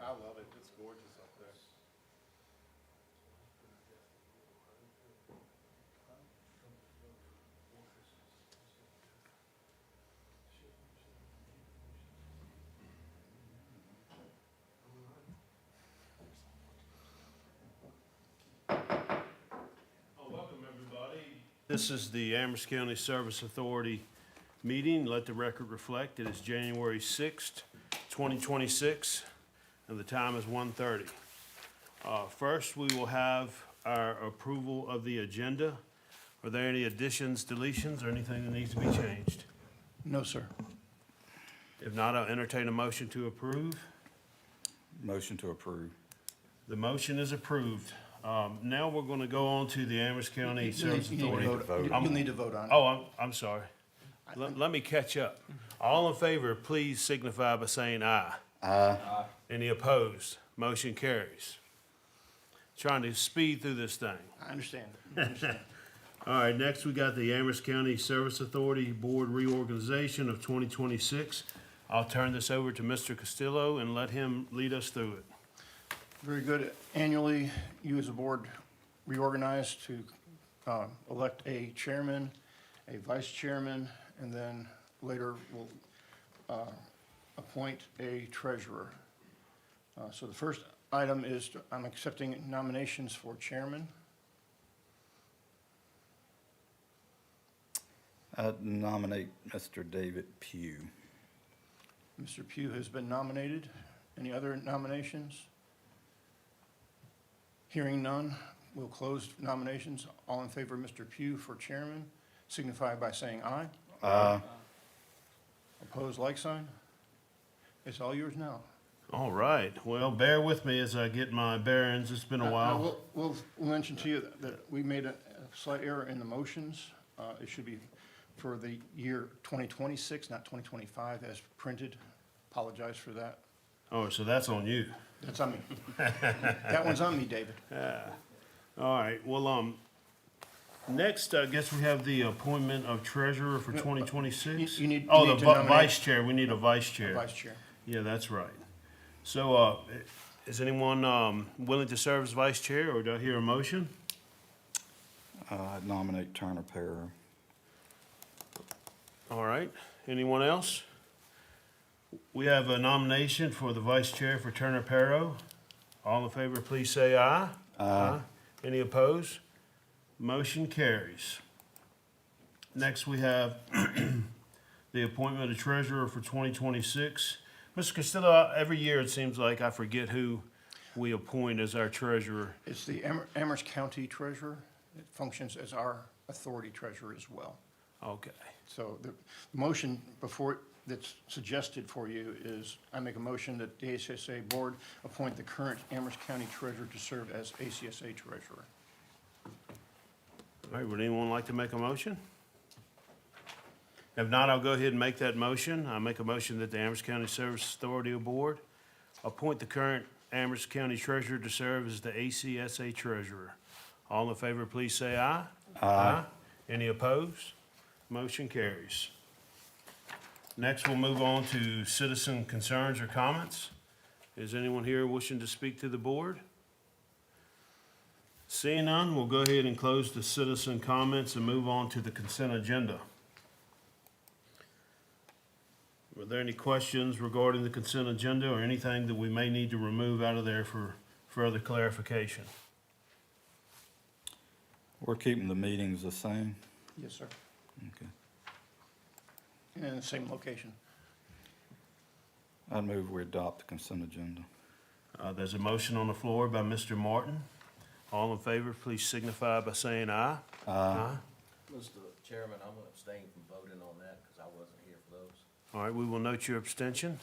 I love it. It's gorgeous up there. Welcome, everybody. This is the Amherst County Service Authority meeting. Let the record reflect it is January 6th, 2026, and the time is 1:30. First, we will have our approval of the agenda. Are there any additions, deletions, or anything that needs to be changed? No, sir. If not, I'll entertain a motion to approve. Motion to approve. The motion is approved. Now we're going to go on to the Amherst County Service You need to Authority. vote. You'll need to vote on it. Oh, I'm sorry. Let me catch up. All in favor, please signify by saying aye. Aye. Any opposed? Motion carries. Trying to speed through this thing. I understand. I understand. All right, next we got the Amherst County Service Authority Board Reorganization of 2026. I'll turn this over to Mr. Castillo and let him lead us through it. Very good. Annually, you as a board reorganize to elect a chairman, a vice chairman, and then later we'll appoint a treasurer. So the first item is I'm accepting nominations for chairman. I nominate Mr. David Pugh. Mr. Pugh has been nominated. Any other nominations? Hearing none, we'll close nominations. All in favor of Mr. Pugh for chairman, signify by saying aye. Aye. Opposed, like sign. It's all yours now. All right, well, bear with me as I get my bearings. It's been a while. We'll mention to you that we made a slight error in the motions. It should be for the year 2026, not 2025 as printed. Apologize for that. Oh, so that's on you. That's on me. That one's on me, David. All right, well, next, I guess we have the appointment of treasurer for 2026. You need Oh, to the nominate- vice chair, we need a vice chair. Vice Chair. Yeah, that's right. So, is anyone willing to serve as vice chair, or do I hear a motion? I nominate Turner Para. All right, anyone else? We have a nomination for the vice chair for Turner Pero. All in favor, please say aye. Aye. Any opposed? Motion carries. Next, we have the appointment of treasurer for 2026. Mr. Castillo, every year it seems like I forget who we appoint as our treasurer. It's the Amherst County Treasurer. It functions as our authority treasurer as well. Okay. So the motion before, that's suggested for you is, I make a motion that the ACSA Board appoint the current Amherst County Treasurer to serve as ACSA Treasurer. All right, would anyone like to make a motion? If not, I'll go ahead and make that motion. I make a motion that the Amherst County Service Authority Board appoint the current Amherst County Treasurer to serve as the ACSA Treasurer. All in favor, please say aye. Aye. Any opposed? Motion carries. Next, we'll move on to citizen concerns or comments. Is anyone here wishing to speak to the board? Seeing none, we'll go ahead and close the citizen comments and move on to the consent agenda. Were there any questions regarding the consent agenda or anything that we may need to remove out of there for further clarification? We're keeping the meetings the same. Yes, sir. Okay. And in the same location. I move we adopt the consent agenda. There's a motion on the floor by Mr. Martin. All in favor, please signify by saying aye. Aye. Mr. Chairman, I'm going to abstain from voting on that because I wasn't here for those. All right, we will note your abstention.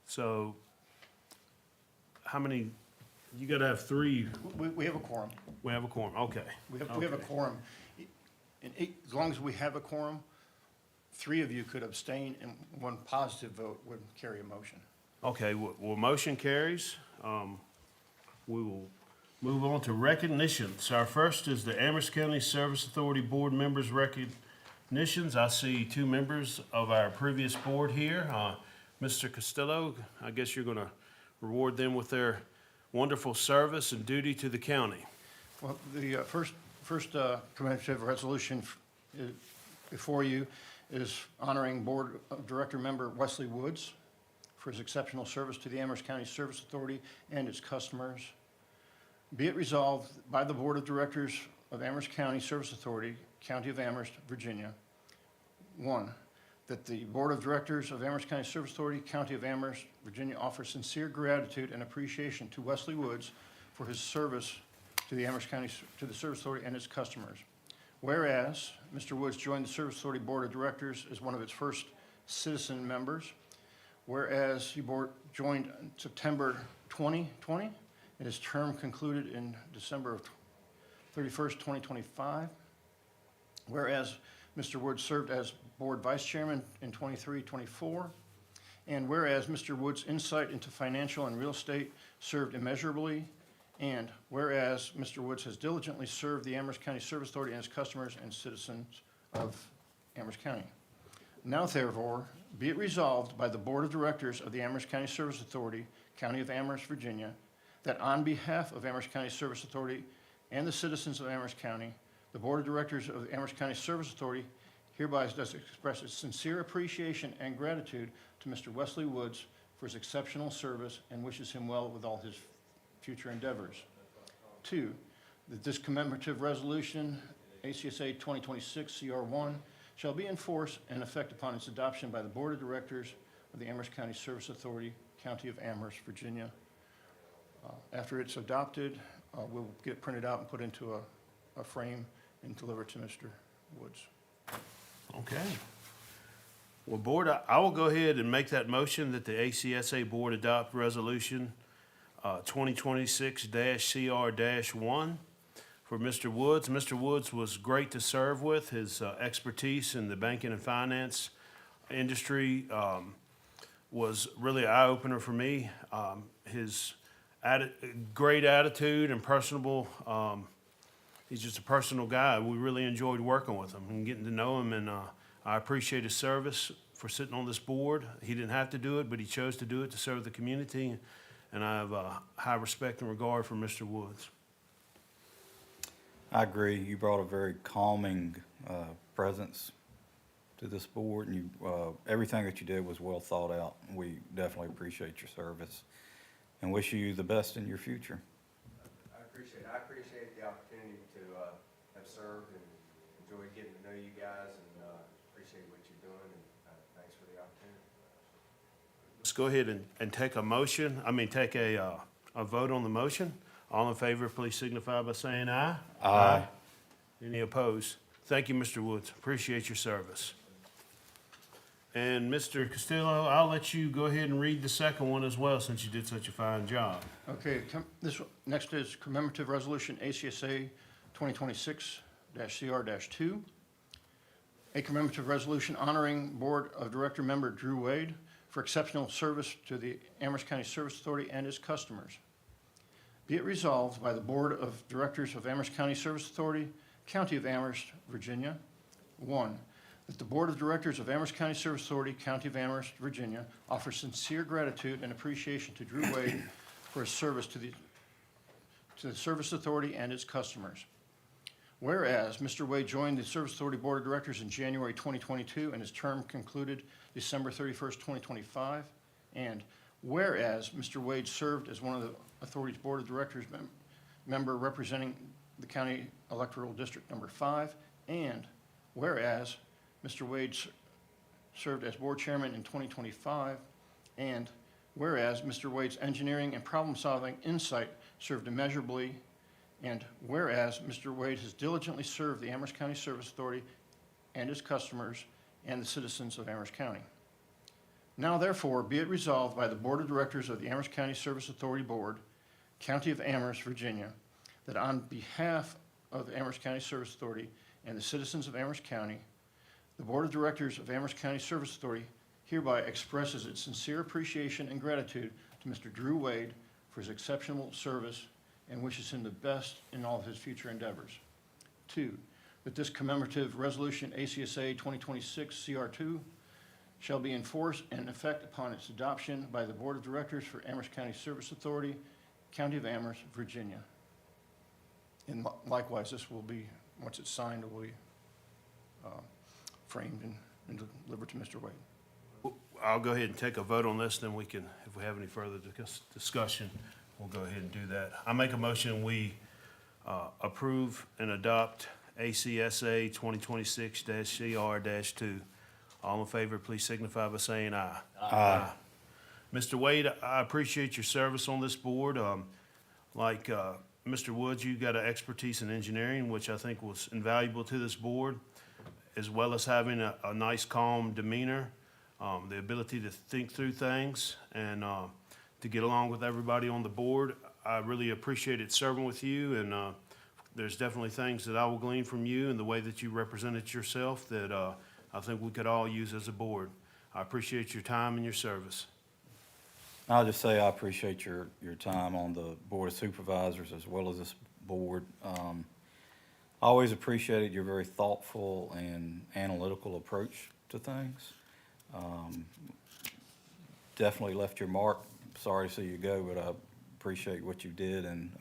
So, how many, you gotta have three, We have a quorum. we have a quorum, okay. We have a Okay. quorum. As long as we have a quorum, three of you could abstain and one positive vote would carry a motion. Okay, well, motion carries. We will move on to recognitions. Our first is the Amherst County Service Authority Board members' recognitions. I see two members of our previous board here. Mr. Costello, I guess you're going to reward them with their wonderful service and duty to the county. Well, the first commemorative resolution before you is honoring Board of Director member Wesley Woods for his exceptional service to the Amherst County Service Authority and its customers. Be it resolved by the Board of Directors of Amherst County Service Authority, County of Amherst, Virginia. One, that the Board of Directors of Amherst County Service Authority, County of Amherst, Virginia offers sincere gratitude and appreciation to Wesley Woods for his service to the Amherst County, to the Service Authority and its customers. Whereas Mr. Woods joined the Service Authority Board of Directors as one of its first citizen members. Whereas he joined in September 2020 and his term concluded in December of 31st, 2025. Whereas Mr. Woods served as Board Vice Chairman in 23-24. And whereas Mr. Woods' insight into financial and real estate served immeasurably. And whereas Mr. Woods has diligently served the Amherst County Service Authority and its customers and citizens of Amherst County. Now therefore, be it resolved by the Board of Directors of the Amherst County Service Authority, County of Amherst, Virginia, that on behalf of Amherst County Service Authority and the citizens of Amherst County, the Board of Directors of the Amherst County Service Authority hereby does express its sincere appreciation and gratitude to Mr. Wesley Woods for his exceptional service and wishes him well with all his future endeavors. Two, that this commemorative resolution, ACSA 2026 CR1, shall be in force and effect upon its adoption by the Board of Directors of the Amherst County Service Authority, County of Amherst, Virginia. After it's adopted, we'll get it printed out and put into a frame and deliver to Mr. Woods. Okay. Well, Board, I will go ahead and make that motion that the ACSA Board adopt Resolution 2026-CR-1 for Mr. Woods. Mr. Woods was great to serve with. His expertise in the banking and finance industry was really an eye-opener for me. His great attitude and personable, he's just a personal guy. We really enjoyed working with him and getting to know him, and I appreciate his service for sitting on this board. He didn't have to do it, but he chose to do it to serve the community, and I have high respect and regard for Mr. Woods. I agree. You brought a very calming presence to this board, and everything that you did was well thought out. We definitely appreciate your service and wish you the best in your future. I appreciate the opportunity to have served and enjoyed getting to know you guys, and appreciate what you're doing, and thanks for the opportunity. Let's go ahead and take a motion, take a vote on the motion. All in favor, please signify by saying aye. Aye. Any opposed? Thank you, Mr. Woods. Appreciate your service. And Mr. Castillo, I'll let you go ahead and read the second one as well, since you did such a fine job. Okay, next is commemorative resolution ACSA 2026-CR-2. A commemorative resolution honoring Board of Director member Drew Wade for exceptional service to the Amherst County Service Authority and its customers. Be it resolved by the Board of Directors of Amherst County Service Authority, County of Amherst, Virginia. One, that the Board of Directors of Amherst County Service Authority, County of Amherst, Virginia, offers sincere gratitude and appreciation to Drew Wade for his service to the Service Authority and its customers. Whereas Mr. Wade joined the Service Authority Board of Directors in January 2022 and his term concluded December 31st, 2025. And whereas Mr. Wade served as one of the Authority's Board of Directors member representing the County Electoral District Number 5. And whereas Mr. Wade served as Board Chairman in 2025. And whereas Mr. Wade's engineering and problem-solving insight served immeasurably. And whereas Mr. Wade has diligently served the Amherst County Service Authority and its customers and the citizens of Amherst County. Now therefore, be it resolved by the Board of Directors of the Amherst County Service Authority Board, County of Amherst, Virginia, that on behalf of the Amherst County Service Authority and the citizens of Amherst County, the Board of Directors of Amherst County Service Authority hereby expresses its sincere appreciation and gratitude to Mr. Drew Wade for his exceptional service and wishes him the best in all of his future endeavors. Two, that this commemorative resolution ACSA 2026-CR2 shall be in force and effect upon its adoption by the Board of Directors for Amherst County Service Authority, County of Amherst, Virginia. And likewise, this will be, once it's signed, it will be framed and delivered to Mr. Wade. I'll go ahead and take a vote on this, then we can, if we have any further discussion, we'll go ahead and do that. I make a motion, we approve and adopt ACSA 2026-CR-2. All in favor, please signify by saying aye. Aye. Mr. Wade, I appreciate your service on this board. Like Mr. Woods, you got an expertise in engineering, which I think was invaluable to this board, as well as having a nice, calm demeanor, the ability to think through things, and to get along with everybody on the board. I really appreciated serving with you, and there's definitely things that I will glean from you and the way that you represented yourself that I think we could all use as a board. I appreciate your time and your service. I'll just say I appreciate your time on the Board of Supervisors as well as this board. I always appreciated your very thoughtful and analytical approach to things. Definitely left your mark. Sorry to see you go, but I appreciate what you did, and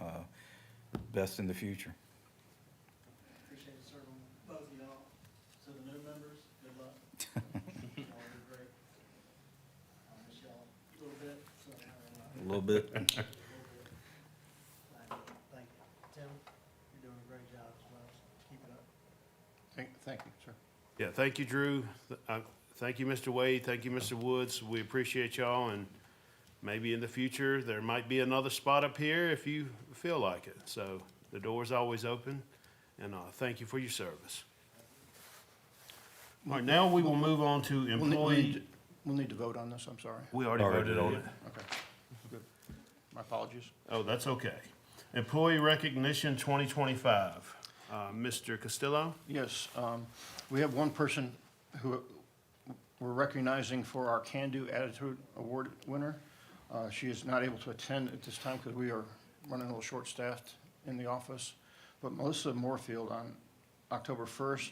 best in the future. Appreciate serving both of y'all. To the new members, good luck. Y'all did great. I'll miss y'all a little bit, so. A little bit. Thank you. Tim, you're doing a great job as well, so keep it up. Thank you, sir. Yeah, thank you, Drew. Thank you, Mr. Wade. Thank you, Mr. Woods. We appreciate y'all, and maybe in the future, there might be another spot up here if you feel like it. So the door's always open, and thank you for your service. All right, now we will move on to employee. We'll need to vote on this, I'm sorry. We already voted on it. Okay, good. My apologies. Oh, that's okay. Employee recognition 2025. Mr. Castillo? Yes, we have one person who we're recognizing for our Can-Do Attitude Award winner. She is not able to attend at this time because we are running a little short-staffed in the office. But Melissa Moorfield on October 1st,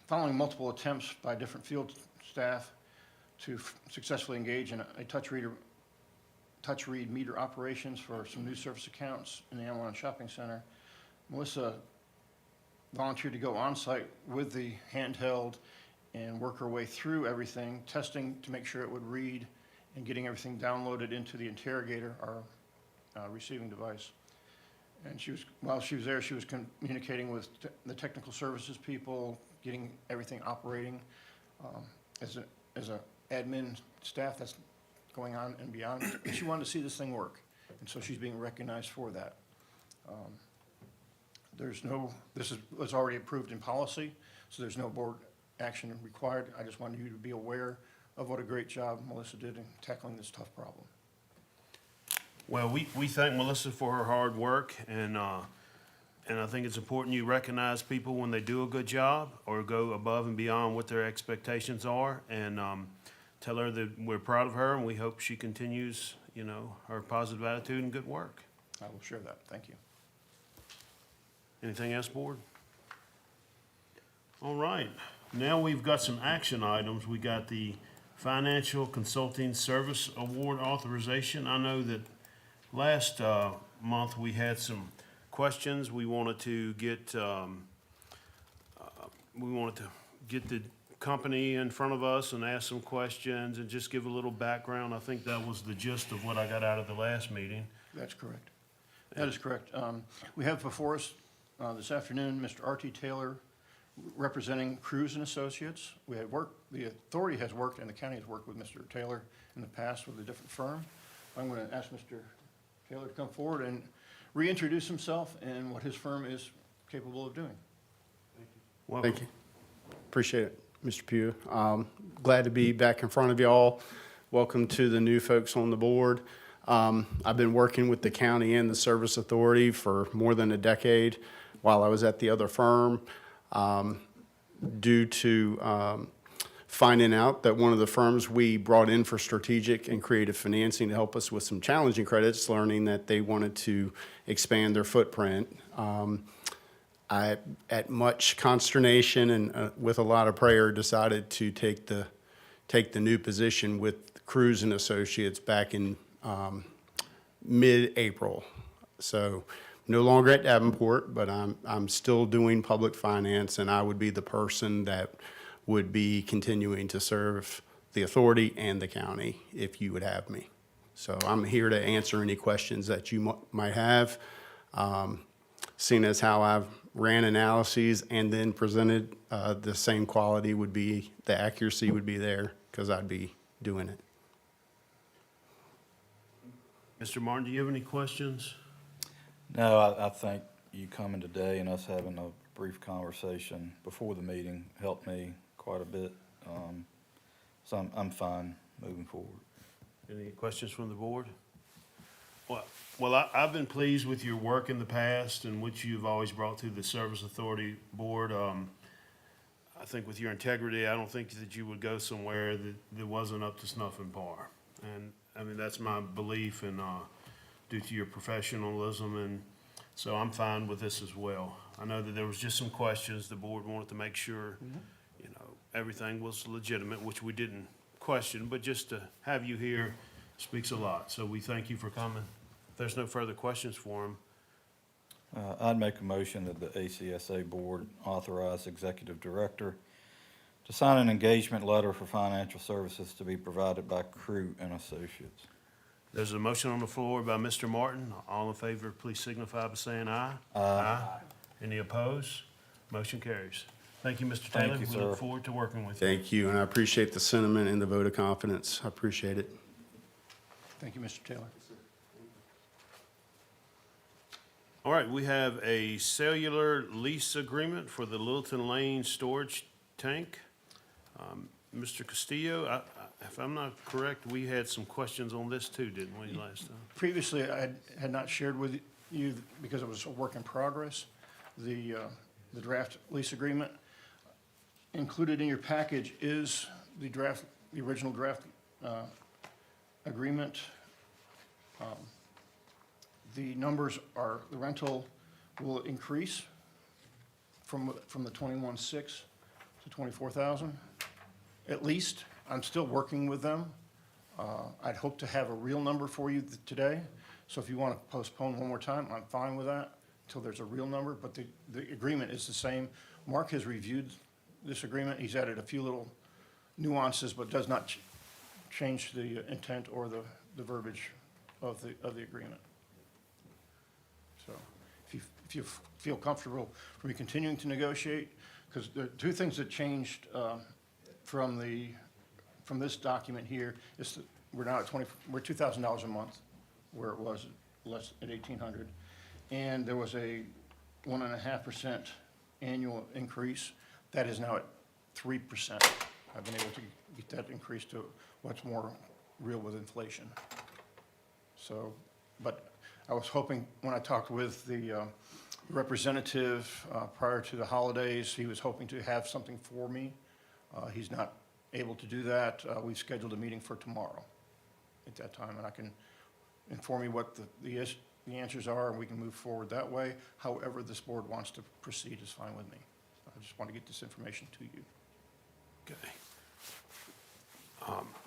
following multiple attempts by different field staff to successfully engage in a touch read meter operations for some new service accounts in the Amazon Shopping Center, Melissa volunteered to go on-site with the handheld and work her way through everything, testing to make sure it would read and getting everything downloaded into the interrogator, our receiving device. And while she was there, she was communicating with the technical services people, getting everything operating. As a admin staff, that's going on and beyond. She wanted to see this thing work, and so she's being recognized for that. This was already approved in policy, so there's no board action required. I just wanted you to be aware of what a great job Melissa did in tackling this tough problem. Well, we thank Melissa for her hard work, and I think it's important you recognize people when they do a good job or go above and beyond what their expectations are, and tell her that we're proud of her and we hope she continues, her positive attitude and good work. I will share that. Thank you. Anything else, board? All right, now we've got some action items. We got the Financial Consulting Service Award authorization. I know that last month we had some questions. We wanted to get the company in front of us and ask some questions and just give a little background. I think that was the gist of what I got out of the last meeting. That's correct. That is correct. We have before us this afternoon Mr. R.T. Taylor representing Cruz and Associates. The authority has worked and the county has worked with Mr. Taylor in the past with a different firm. I'm going to ask Mr. Taylor to come forward and reintroduce himself and what his firm is capable of doing. Welcome. Thank you. Appreciate it, Mr. Pugh. Glad to be back in front of y'all. Welcome to the new folks on the board. I've been working with the county and the service authority for more than a decade while I was at the other firm. Due to finding out that one of the firms we brought in for strategic and creative financing to help us with some challenging credits, learning that they wanted to expand their footprint. I, at much consternation and with a lot of prayer, decided to take the take the new position with Cruz and Associates back in mid-April. So no longer at Davenport, but I'm still doing public finance, and I would be the person that would be continuing to serve the authority and the county if you would have me. So I'm here to answer any questions that you might have. Seeing as how I've ran analyses and then presented, the same quality would be, the accuracy would be there because I'd be doing it. Mr. Martin, do you have any questions? No, I think you coming today and us having a brief conversation before the meeting helped me quite a bit. So I'm fine moving forward. Any questions from the board? Well, I've been pleased with your work in the past and which you've always brought to the Service Authority Board. I think with your integrity, I don't think that you would go somewhere that wasn't up to snuff and par. And, I mean, that's my belief and, due to your professionalism, and so I'm fine with this as well. I know that there was just some questions, the board wanted to make sure, you know, everything was legitimate, which we didn't question, but just to have you here speaks a lot, so we thank you for coming. If there's no further questions for him, I'd make a motion that the ACSA Board authorize Executive Director to sign an engagement letter for financial services to be provided by Crew and Associates. there's a motion on the floor by Mr. Martin. All in favor, please signify by saying aye. Aye. Any opposed? Motion carries. Thank you, Mr. Thank Taylor. you, We sir. look forward to working with you. Thank you, and I appreciate the sentiment and the vote of confidence. I appreciate it. Thank you, Mr. Taylor. All right, we have a cellular lease agreement for the Littleton Lane storage tank. Mr. Castillo, if I'm not correct, we had some questions on this too, didn't we, last time? Previously, I had not shared with you, because it was a work in progress, the draft lease agreement. Included in your package is the original draft agreement. The numbers are, the rental will increase from the 21,600 to 24,000, at least. I'm still working with them. I'd hope to have a real number for you today, so if you want to postpone one more time, I'm fine with that until there's a real number, but the agreement is the same. Mark has reviewed this agreement. He's added a few little nuances, but does not change the intent or the verbiage of the agreement. So if you feel comfortable for me continuing to negotiate, because there are two things that changed from this document here, is that we're now at we're $2,000 a month, where it was less at 1,800. And there was a 1.5% annual increase. That is now at 3%. I've been able to get that increase to what's more real with inflation. So, but I was hoping, when I talked with the representative prior to the holidays, he was hoping to have something for me. He's not able to do that. We've scheduled a meeting for tomorrow at that time, and I can inform you what the answers are, and we can move forward that way. However this board wants to proceed is fine with me. I just want to get this information to you. Okay.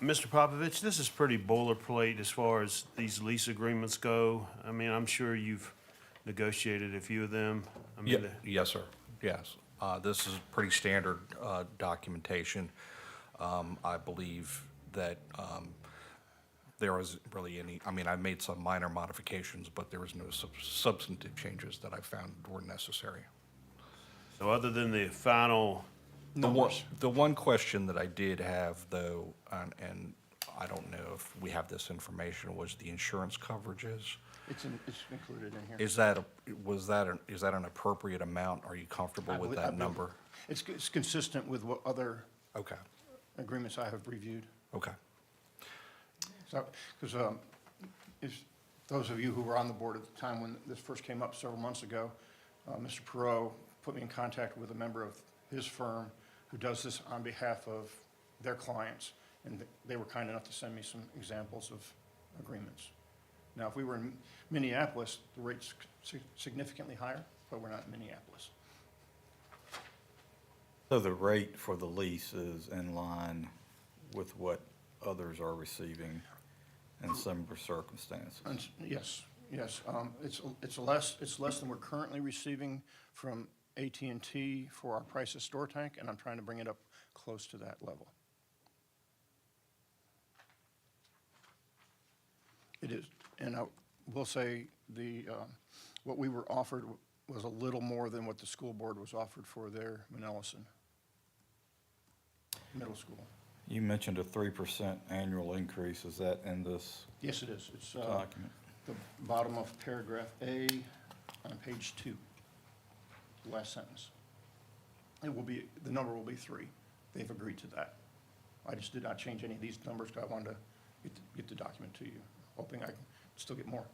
Mr. Popovich, this is pretty boilerplate as far as these lease agreements go. I mean, I'm sure you've negotiated a few of them. I mean, Yes, sir. Yes. This is pretty standard documentation. I believe that there was really any, I mean, I made some minor modifications, but there was no substantive changes that I found were necessary. So other than the final, The one question that I did have, though, and I don't know if we have this information, was the insurance coverages. It's included in here. Is that an appropriate amount? Are you comfortable with that number? It's consistent with what other Okay, agreements I have reviewed. okay. So, because if those of you who were on the board at the time when this first came up several months ago, Mr. Perot put me in contact with a member of his firm who does this on behalf of their clients, and they were kind enough to send me some examples of agreements. Now, if we were in Minneapolis, the rate's significantly higher, but we're not in Minneapolis. So the rate for the lease is in line with what others are receiving in similar circumstances. And yes, yes, it's less than we're currently receiving from AT&T for our price of store tank, and I'm trying to bring it up close to that level. It is, and I will say, what we were offered was a little more than what the school board was offered for their Manellison Middle School. You mentioned a 3% annual increase. Is that in this Yes, it is. It's document? the bottom of paragraph A on page 2, the last sentence. It will be, the number will be 3. They've agreed to that. I just did not change any of these numbers because I wanted to get the document to you, hoping I can still get more.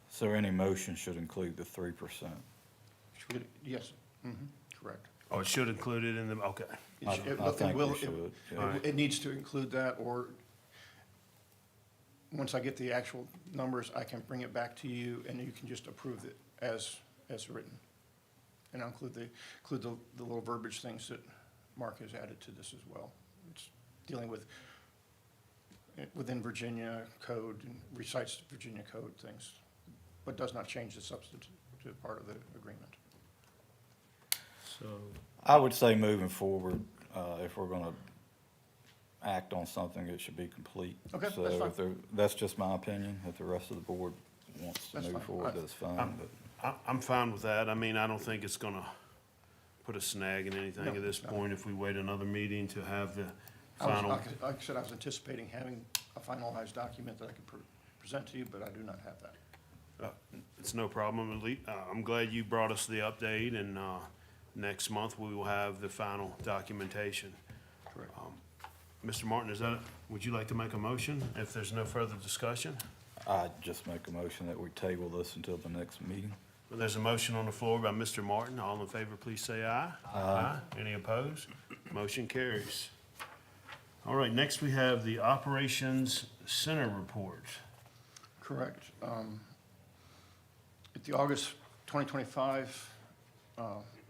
So any motion should include the 3%. Yes, correct. Oh, it should include it in the, okay. I think we should. Yeah. It needs to include that, or once I get the actual numbers, I can bring it back to you, and you can just approve it as written. And I'll include the little verbiage things that Mark has added to this as well. It's dealing with, within Virginia code, and recites Virginia code things, but does not change the substantive part of the agreement. So, I would say moving forward, if we're gonna act on something, it should be complete. Okay, that's So fine. if that's just my opinion. If the rest of the board wants to That's move fine. forward, that's fine, but. I'm fine with that. I mean, I don't think it's gonna put a snag in anything No, at this no. point if we wait another meeting to have the I was, final. like I said, I was anticipating having a finalized document that I could present to you, but I do not have that. It's no problem. I'm glad you brought us the update, and next month we will have the final documentation. Correct. Mr. Martin, would you like to make a motion if there's no further discussion? I'd just make a motion that we table this until the next meeting. Well, there's a motion on the floor by Mr. Martin. All in favor, please say aye. Aye. Any opposed? Motion carries. All right, next we have the Operations Center report. Correct. At the August 2025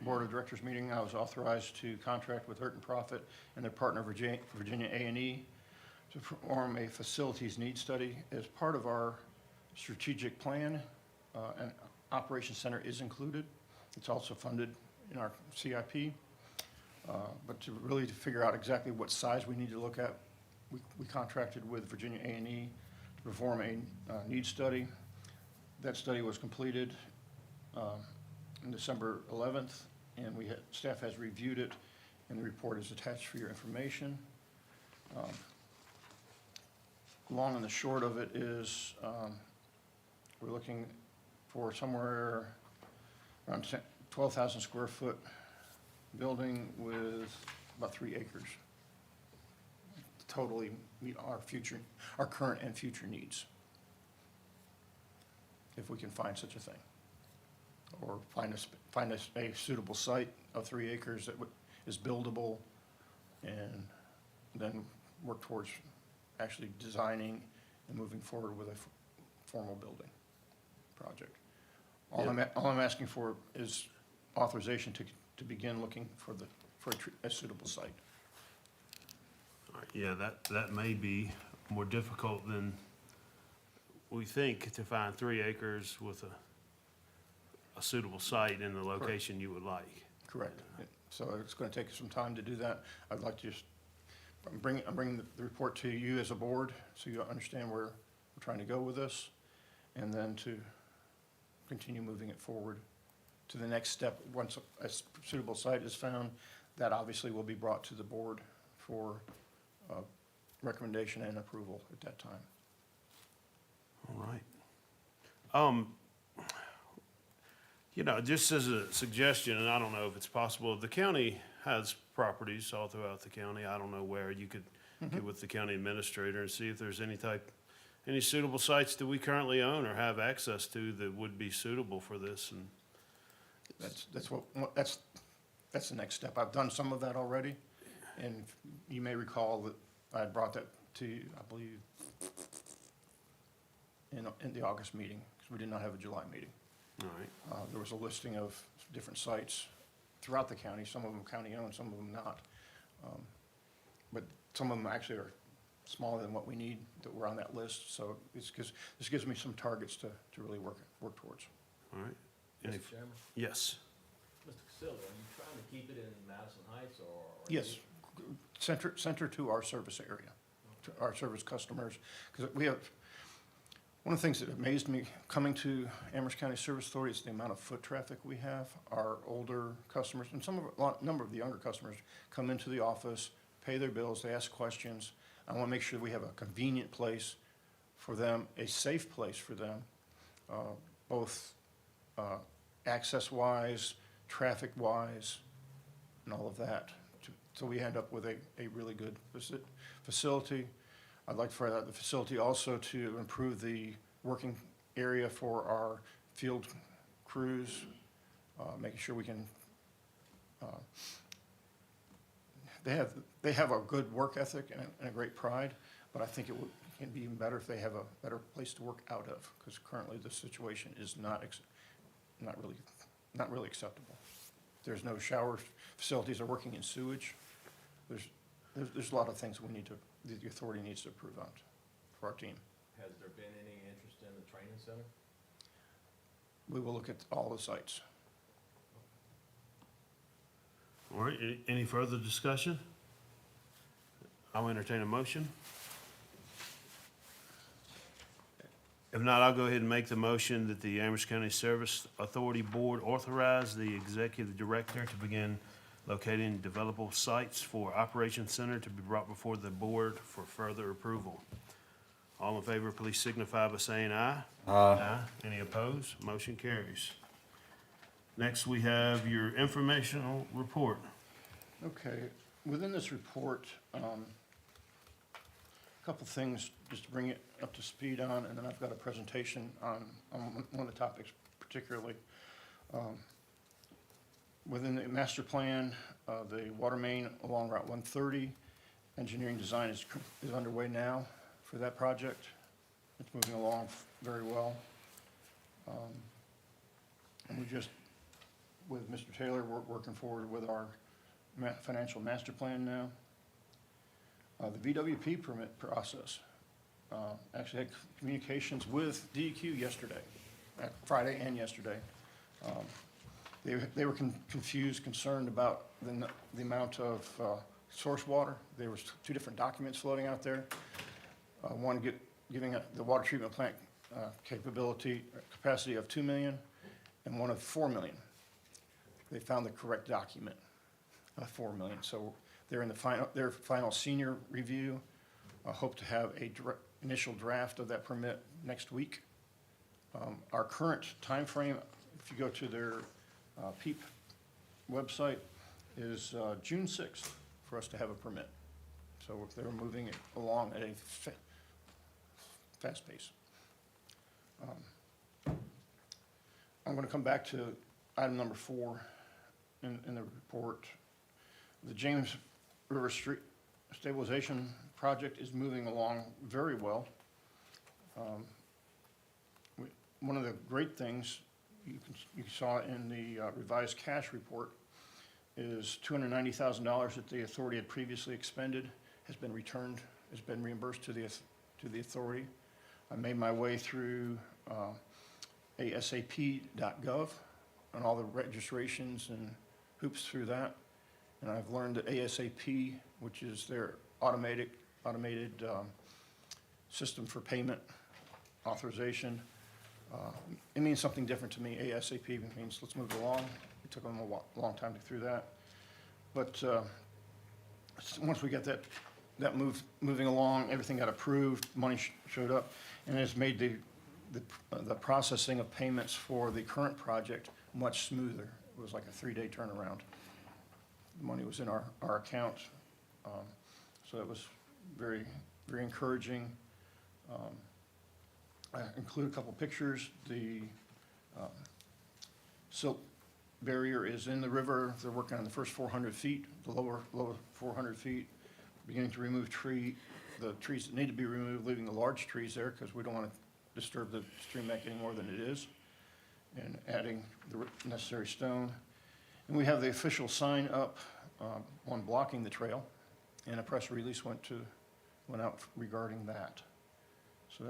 Board of Directors meeting, I was authorized to contract with Hurt and Profit and their partner Virginia A&E to perform a facilities needs study. As part of our strategic plan, an operations center is included. It's also funded in our CIP. But to figure out exactly what size we need to look at, we contracted with Virginia A&E to perform a needs study. That study was completed on December 11th, and staff has reviewed it, and the report is attached for your information. Long and the short of it is, we're looking for somewhere around 12,000 square foot building with about 3 acres. Totally meet our current and future needs, if we can find such a thing. Or find a suitable site of 3 acres that is buildable, and then work towards actually designing and moving forward with a formal building project. All I'm asking for is authorization to begin looking for a suitable site. All right, yeah, that may be more difficult than we think to find 3 acres with a suitable site in the location you would like. Correct. So it's going to take some time to do that. I'd like to just, I'm bringing the report to you as a board, so you understand where we're trying to go with this, and then to continue moving it forward to the next step. Once a suitable site is found, that obviously will be brought to the board for recommendation and approval at that time. All right. Just as a suggestion, and I don't know if it's possible, the county has properties all throughout the county. I don't know where you could get with the county administrator and see if there's any suitable sites that we currently own or have access to that would be suitable for this. And That's the next step. I've done some of that already, and you may recall that I had brought that to you, I believe, in the August meeting, because we did not have a July meeting. all right, There was a listing of different sites throughout the county, some of them county-owned, some of them not. But some of them actually are smaller than what we need that were on that list, so this gives me some targets to really work towards. All right. Any- Mr. Chairman, Yes. Mr. Castillo, are you trying to keep it in Madison Heights or? are Yes, you- center to our service area, to our service customers, because we have, one of the things that amazed me coming to Amherst County Service Authority is the amount of foot traffic we have. Our older customers, and number of the younger customers come into the office, pay their bills, they ask questions. I want to make sure we have a convenient place for them, a safe place for them, both access-wise, traffic-wise, and all of that. So we end up with a really good facility. I'd like for the facility also to improve the working area for our field crews, making sure we can, they have a good work ethic and a great pride, but I think can be even better if they have a better place to work out of, because currently the situation is not really acceptable. There's no shower facilities, are working in sewage. There's a lot of things the authority needs to approve on for our team. Has there been any interest in the training center? We will look at all the sites. All right, any further discussion? I'll entertain a motion. If not, I'll go ahead and make the motion that the Amherst County Service Authority Board authorize the executive director to begin locating developable sites for Operations Center to be brought before the board for further approval. All in favor, please signify by saying aye. Aye. Any opposed? Motion carries. Next, we have your informational report. Okay, within this report, a couple things just to bring it up to speed on, and then I've got a presentation on one of the topics particularly. Within the master plan, the water main along Route 130, engineering design is underway now for that project. It's moving along very well. And we just, with Mr. Taylor, we're working forward with our financial master plan now. The VWP permit process, actually had communications with DEQ yesterday, Friday and yesterday. They were confused, concerned about the amount of source water. There was two different documents floating out there. One giving the water treatment plant capacity of 2 million, and one of 4 million. They found the correct document of 4 million. So they're in their final senior review. I hope to have initial draft of that permit next week. Our current timeframe, if you go to their PEEP website, is June 6th for us to have a permit. So if they're moving it along at a fast pace. I'm going to come back to item number 4 in the report. The James River Street Stabilization Project is moving along very well. One of the great things you saw in the revised cash report is $290,000 that the authority had previously expended has been returned, has been reimbursed to the authority. I made my way through asap.gov and all the registrations and hoops through that. And I've learned that ASAP, which is their automated system for payment authorization, it means something different to me. ASAP means let's move along. It took them a long time to get through that. But once we got that moving along, everything got approved, money showed up, and it's made the processing of payments for the current project much smoother. It was like a 3-day turnaround. The money was in our account, so it was very, very encouraging. I include a couple pictures. The silt barrier is in the river. They're working on the first 400 feet, the lower 400 feet, beginning to remove the trees that need to be removed, leaving the large trees there because we don't want to disturb the stream bank any more than it is, and adding the necessary stone. And we have the official sign up on blocking the trail, and a press release went out regarding that. So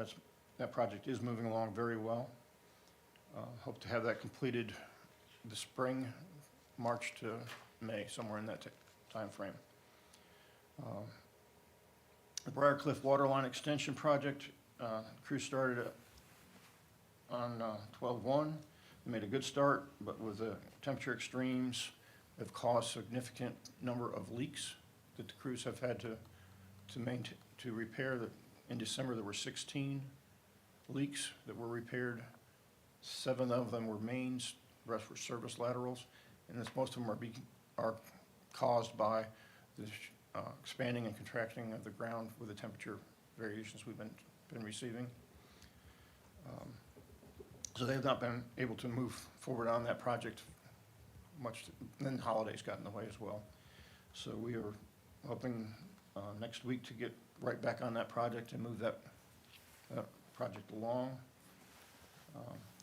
that project is moving along very well. Hope to have that completed the spring, March to May, somewhere in that timeframe. The Briarcliff Waterline Extension Project, crew started on 12/1. They made a good start, but with the temperature extremes, have caused significant number of leaks that the crews have had to repair. In December, there were 16 leaks that were repaired. 7 of them were mains, the rest were service laterals, and most of them are caused by the expanding and contracting of the ground with the temperature variations we've been receiving. So they have not been able to move forward on that project much, and then the holidays got in the way as well. So we are hoping next week to get right back on that project and move that project along.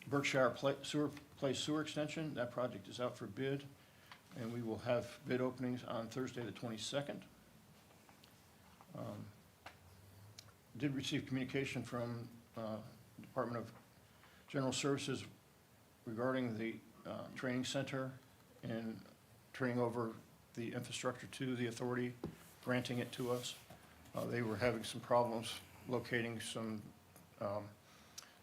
Berkshire Place Sewer Extension, that project is out for bid, and we will have bid openings on Thursday, the 22nd. Did receive communication from Department of General Services regarding the training center and turning over the infrastructure to the authority, granting it to us. They were having some problems locating some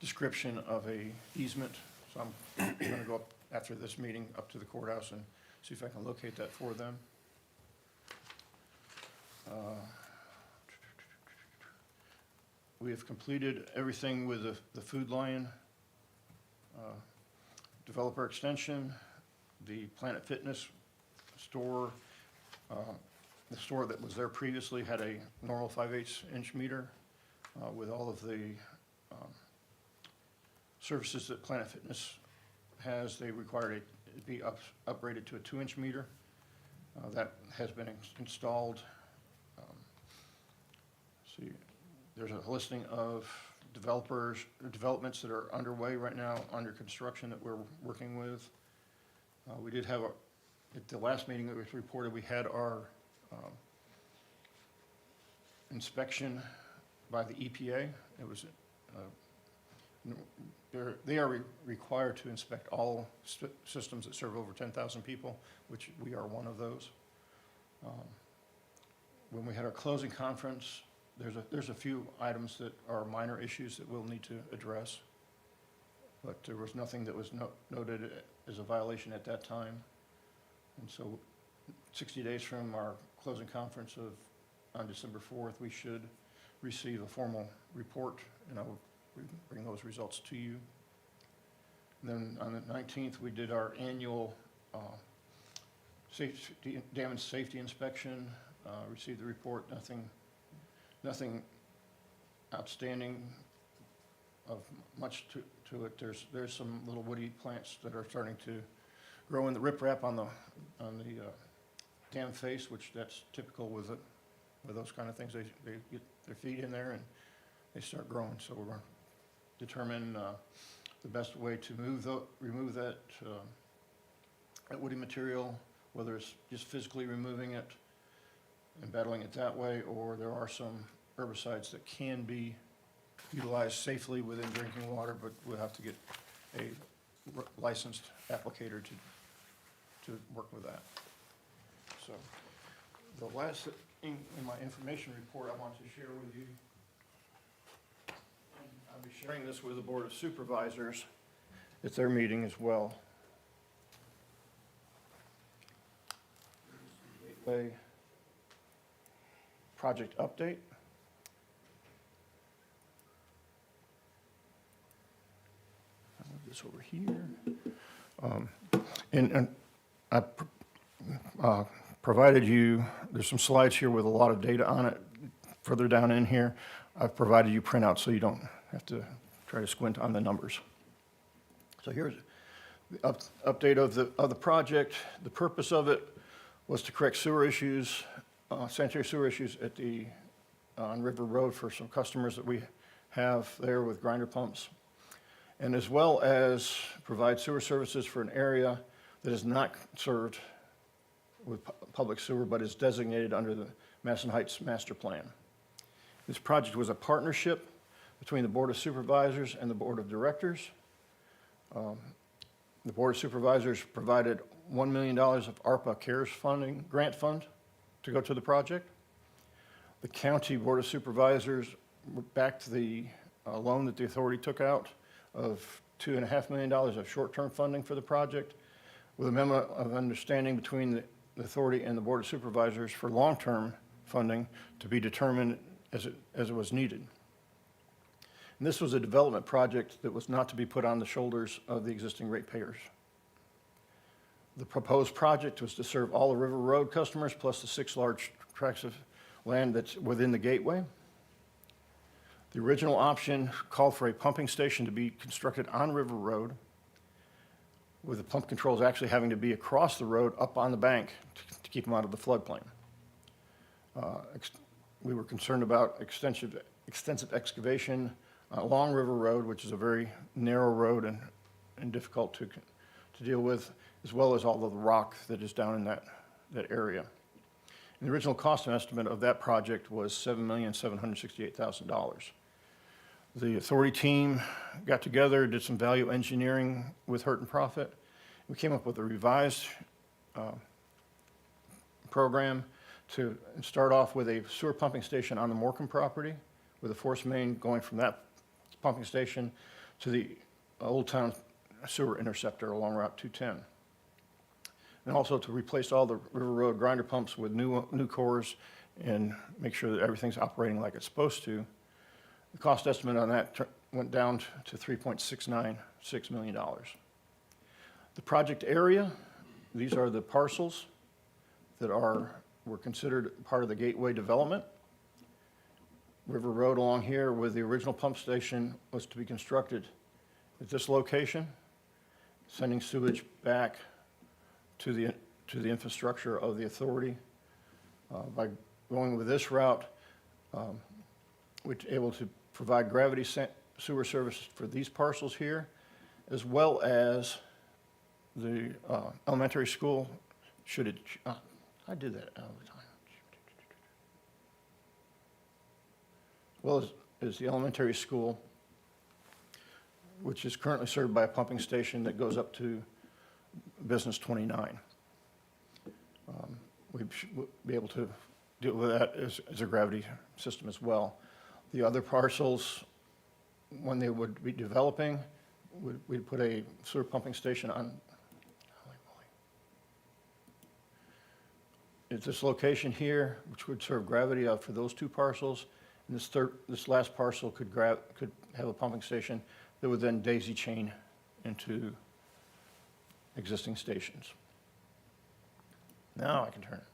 description of a easement, so I'm gonna go up after this meeting up to the courthouse and see if I can locate that for them. We have completed everything with the Food Lion developer extension, the Planet Fitness store. The store that was there previously had a normal 5/8 inch meter. With all of the services that Planet Fitness has, they required it to be upgraded to a 2-inch meter. That has been installed. See, there's a listing of developments that are underway right now, under construction, that we're working with. We did have, at the last meeting that was reported, we had our inspection by the EPA. It was, they are required to inspect all systems that serve over 10,000 people, which we are one of those. When we had our closing conference, there's a few items that are minor issues that we'll need to address, but there was nothing that was noted as a violation at that time. And so 60 days from our closing conference on December 4th, we should receive a formal report, and I will bring those results to you. And then on the 19th, we did our annual damage safety inspection, received the report, nothing outstanding of much to it. There's some little woody plants that are starting to grow in the riprap on the dam face, which that's typical with those kind of things. They get their feet in there and they start growing. So we're going to determine the best way to remove that woody material, whether it's just physically removing it and battling it that way, or there are some herbicides that can be utilized safely within drinking water, but we'll have to get a licensed applicator to work with that. So the last thing in my information report I want to share with you, and I'll be sharing this with the Board of Supervisors at their meeting as well. A project update. I'll move this over here. And I provided you, there's some slides here with a lot of data on it. Further down in here, I've provided you printouts so you don't have to try to squint on the numbers. So here's the update of the project. The purpose of it was to correct sewer issues, sanitary sewer issues on River Road for some customers that we have there with grinder pumps, and as well as provide sewer services for an area that is not served with public sewer, but is designated under the Madison Heights Master Plan. This project was a partnership between the Board of Supervisors and the Board of Directors. The Board of Supervisors provided $1 million of ARPA CARES funding, grant fund, to go to the project. The County Board of Supervisors backed the loan that the authority took out of $2.5 million of short-term funding for the project, with a memo of understanding between the authority and the Board of Supervisors for long-term funding to be determined as it was needed. And this was a development project that was not to be put on the shoulders of the existing ratepayers. The proposed project was to serve all the River Road customers plus the 6 large tracts of land that's within the gateway. The original option called for a pumping station to be constructed on River Road, with the pump controls actually having to be across the road up on the bank to keep them out of the floodplain. We were concerned about extensive excavation along River Road, which is a very narrow road and difficult to deal with, as well as all of the rock that is down in that area. And the original cost estimate of that project was $7,768,000. The authority team got together, did some value engineering with Hurt and Profit. We came up with a revised program to start off with a sewer pumping station on the Morecambe property, with a force main going from that pumping station to the Old Town sewer interceptor along Route 210. And also to replace all the River Road grinder pumps with new cores and make sure that everything's operating like it's supposed to. The cost estimate on that went down to $3.696 million. The project area, these are the parcels that were considered part of the gateway development. River Road along here, where the original pump station was to be constructed at this location, sending sewage back to the infrastructure of the authority. By going with this route, we're able to provide gravity sewer service for these parcels here, as well as the elementary school, should it, I did that all the time. As well as the elementary school, which is currently served by a pumping station that goes up to Business 29. We should be able to deal with that as a gravity system as well. The other parcels, when they would be developing, we'd put a sewer pumping station on, it's this location here, which would serve gravity out for those 2 parcels. And this last parcel could have a pumping station that would then daisy chain into existing stations. Now I can turn it.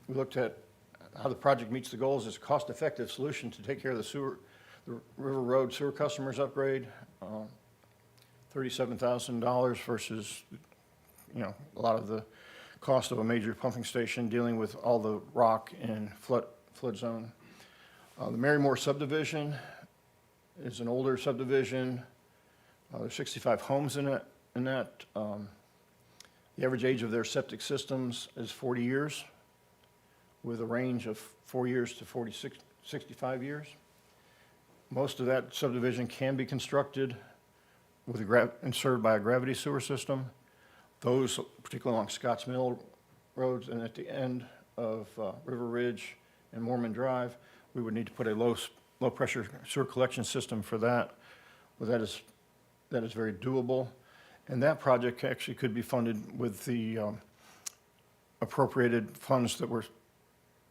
We looked at how the project meets the goals as a cost-effective solution to take care of the River Road sewer customers upgrade, $37,000 versus, a lot of the cost of a major pumping station dealing with all the rock and flood zone. The Marymore subdivision is an older subdivision. There's 65 homes in that. The average age of their septic systems is 40 years, with a range of 4 years to 65 years. Most of that subdivision can be constructed with and served by a gravity sewer system. Those, particularly along Scotts Mill roads and at the end of River Ridge and Mormon Drive, we would need to put a low pressure sewer collection system for that. But that is very doable. And that project actually could be funded with the appropriated funds that were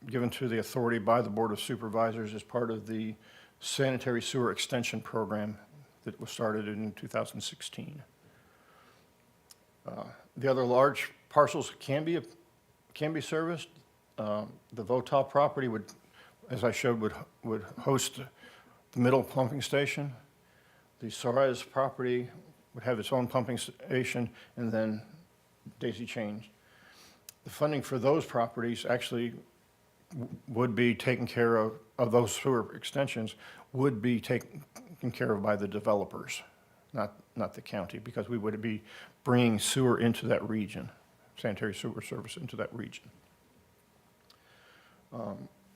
given to the authority by the Board of Supervisors as part of the sanitary sewer extension program that was started in 2016. The other large parcels can be serviced. The Votaw property would, as I showed, would host the middle pumping station. The Suarez property would have its own pumping station and then daisy chain. The funding for those properties actually would be taken care of those sewer extensions would be taken care of by the developers, not not the county, because we would be bringing sewer into that region, sanitary sewer service into that region.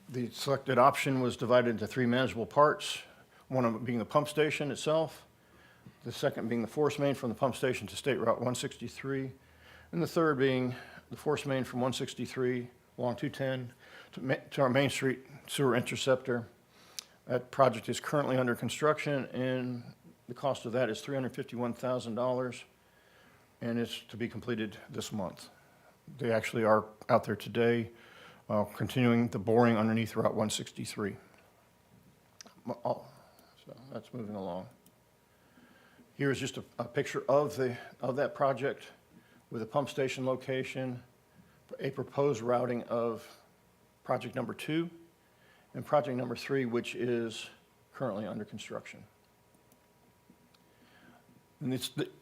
The selected option was divided into 3 manageable parts, one of them being the pump station itself, the second being the force main from the pump station to State Route 163, and the third being the force main from 163 along 210 to our Main Street sewer interceptor. That project is currently under construction, and the cost of that is $351,000, and it's to be completed this month. They actually are out there today, continuing the boring underneath Route 163. So that's moving along. Here is just a picture of that project with a pump station location, a proposed routing of project number 2, and project number 3, which is currently under construction. And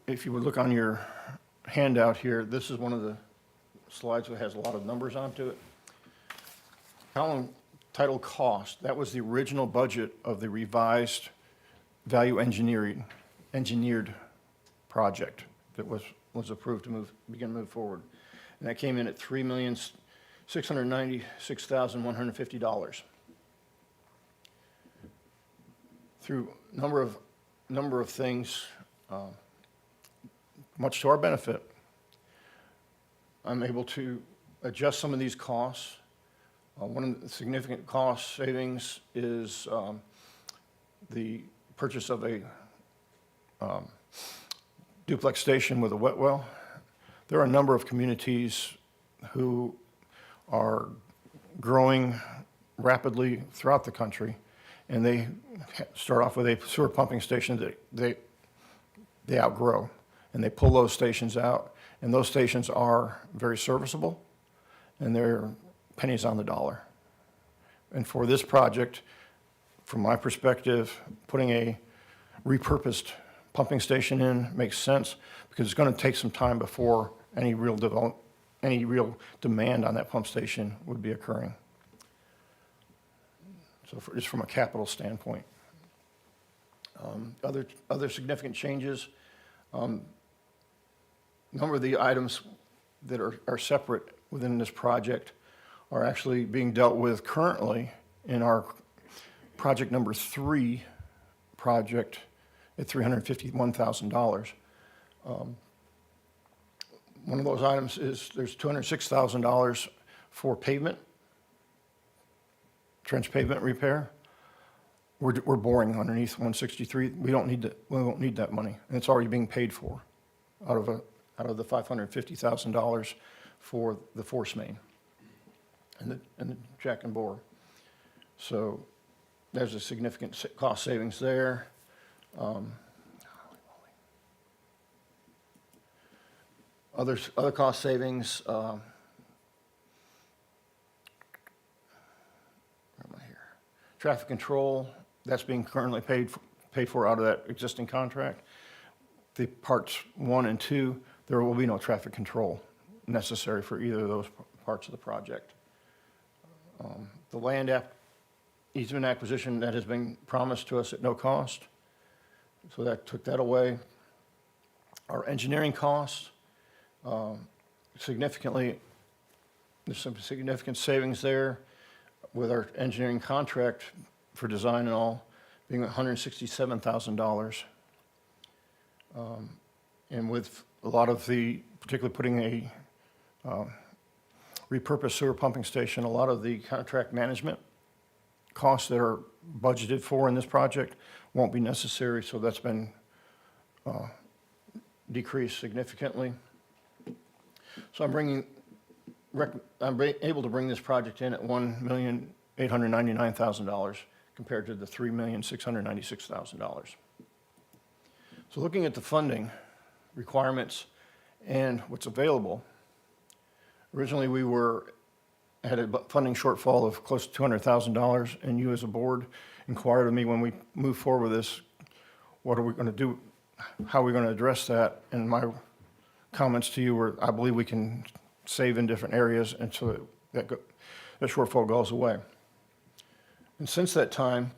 if you would look on your handout here, this is one of the slides that has a lot of numbers onto it. Column titled cost, that was the original budget of the revised value engineered project that was approved to begin to move forward. And that came in at $3,696,150. Through number of things, much to our benefit, I'm able to adjust some of these costs. One of the significant cost savings is the purchase of a duplex station with a wet well. There are a number of communities who are growing rapidly throughout the country, and they start off with a sewer pumping station that they outgrow, and they pull those stations out, and those stations are very serviceable, and they're pennies on the dollar. And for this project, from my perspective, putting a repurposed pumping station in makes sense, because it's going to take some time before any real demand on that pump station would be occurring. So just from a capital standpoint. Other significant changes, a number of the items that are separate within this project are actually being dealt with currently in our project number 3 project at $351,000. One of those items is there's $206,000 for pavement, trench pavement repair. We're boring underneath 163. We won't need that money, and it's already being paid for out of the $550,000 for the force main and the jack and bore. So there's a significant cost savings there. Other cost savings. Where am I here? Traffic control. That's being currently paid for out of that existing contract. The parts 1 and 2, there will be no traffic control necessary for either of those parts of the project. The land easement acquisition that has been promised to us at no cost, so that took that away. Our engineering costs, significantly, there's some significant savings there with our engineering contract for design and all being $167,000. And with a lot of particularly putting a repurposed sewer pumping station, a lot of the contract management costs that are budgeted for in this project won't be necessary, so that's been decreased significantly. So I'm able to bring this project in at $1,899,000 compared to the $3,696,000. So looking at the funding requirements and what's available, originally we had a funding shortfall of close to $200,000, and you as a board inquired of me when we moved forward with this, what are we going to do, how are we going to address that? And my comments to you were, I believe we can save in different areas, and so that shortfall goes away. And since that time,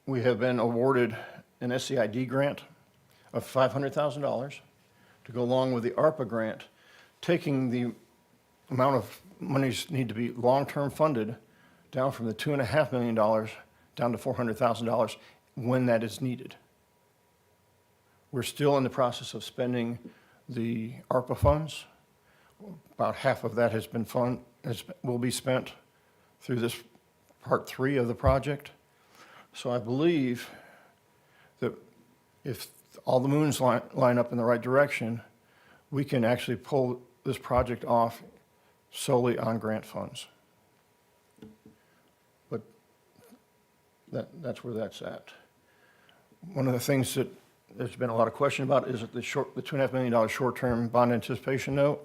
we have been awarded an SCID grant of $500,000 to go along with the ARPA grant, taking the amount of monies need to be long-term funded down from the $2.5 million down to $400,000 when that is needed. We're still in the process of spending the ARPA funds. About half of that will be spent through this part 3 of the project. So I believe that if all the moons line up in the right direction, we can actually pull this project off solely on grant funds. But that's where that's at. One of the things that there's been a lot of question about is the $2.5 million short-term bond anticipation note.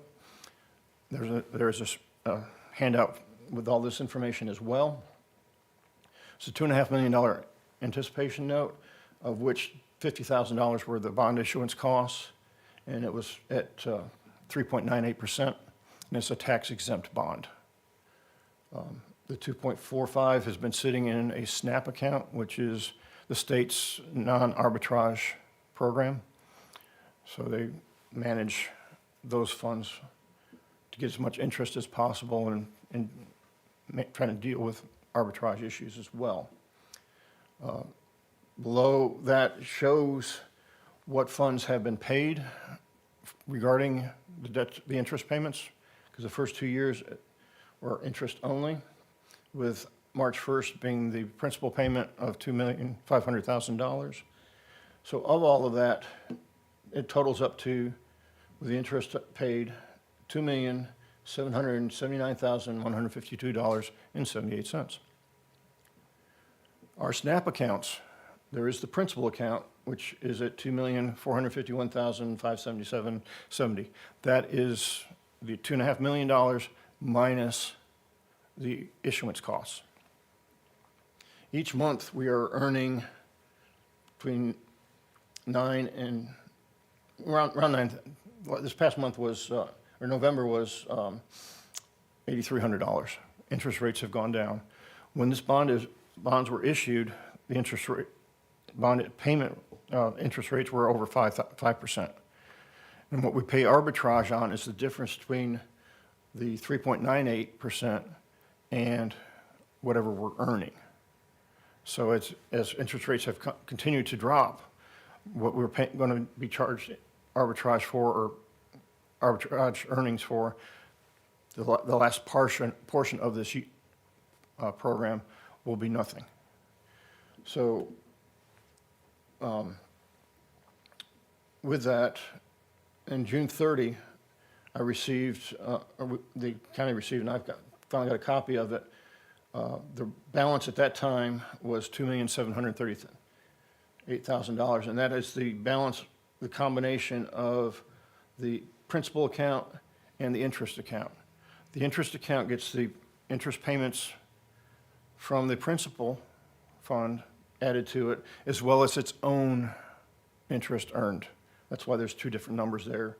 There's a handout with all this information as well. It's a $2.5 million anticipation note, of which $50,000 were the bond issuance costs, and it was at 3.98%, and it's a tax-exempt bond. The 2.45 has been sitting in a SNAP account, which is the state's non-arbitrage program. So they manage those funds to get as much interest as possible and trying to deal with arbitrage issues as well. Below that shows what funds have been paid regarding the interest payments, because the first 2 years were interest only, with March 1st being the principal payment of $2,500,000. So of all of that, it totals up to, with the interest paid, $2,779,152.78. Our SNAP accounts, there is the principal account, which is at $2,451,577.70. That is the $2.5 million minus the issuance costs. Each month, we are earning between around 9. This past month was, or November was $8,300. Interest rates have gone down. When this bonds were issued, the interest rate, bond payment interest rates were over 5%. And what we pay arbitrage on is the difference between the 3.98% and whatever we're earning. So as interest rates have continued to drop, what we're going to be charged arbitrage for, or arbitrage earnings for, the last portion of this program will be nothing. So with that, in June 30, I received, the county received, and finally got a copy of it. The balance at that time was $2,738,000, and that is the balance, the combination of the principal account and the interest account. The interest account gets the interest payments from the principal fund added to it, as well as its own interest earned. That's why there's two different numbers there.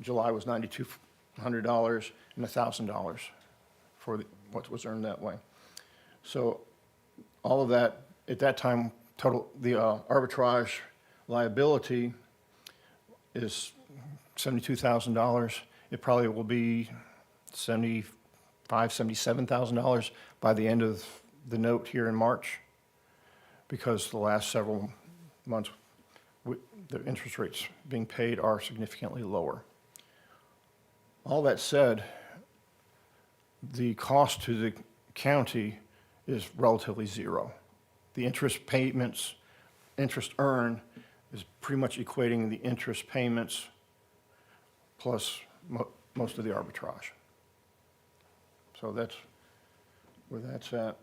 July was $9,200 and $1,000 for what was earned that way. So all of that, at that time, total, the arbitrage liability is $72,000. It probably will be $75,000, $77,000 by the end of the note here in March, because the last several months, the interest rates being paid are significantly lower. All that said, the cost to the county is relatively zero. The interest payments, interest earned, is pretty much equating the interest payments plus most of the arbitrage. So that's where that's at.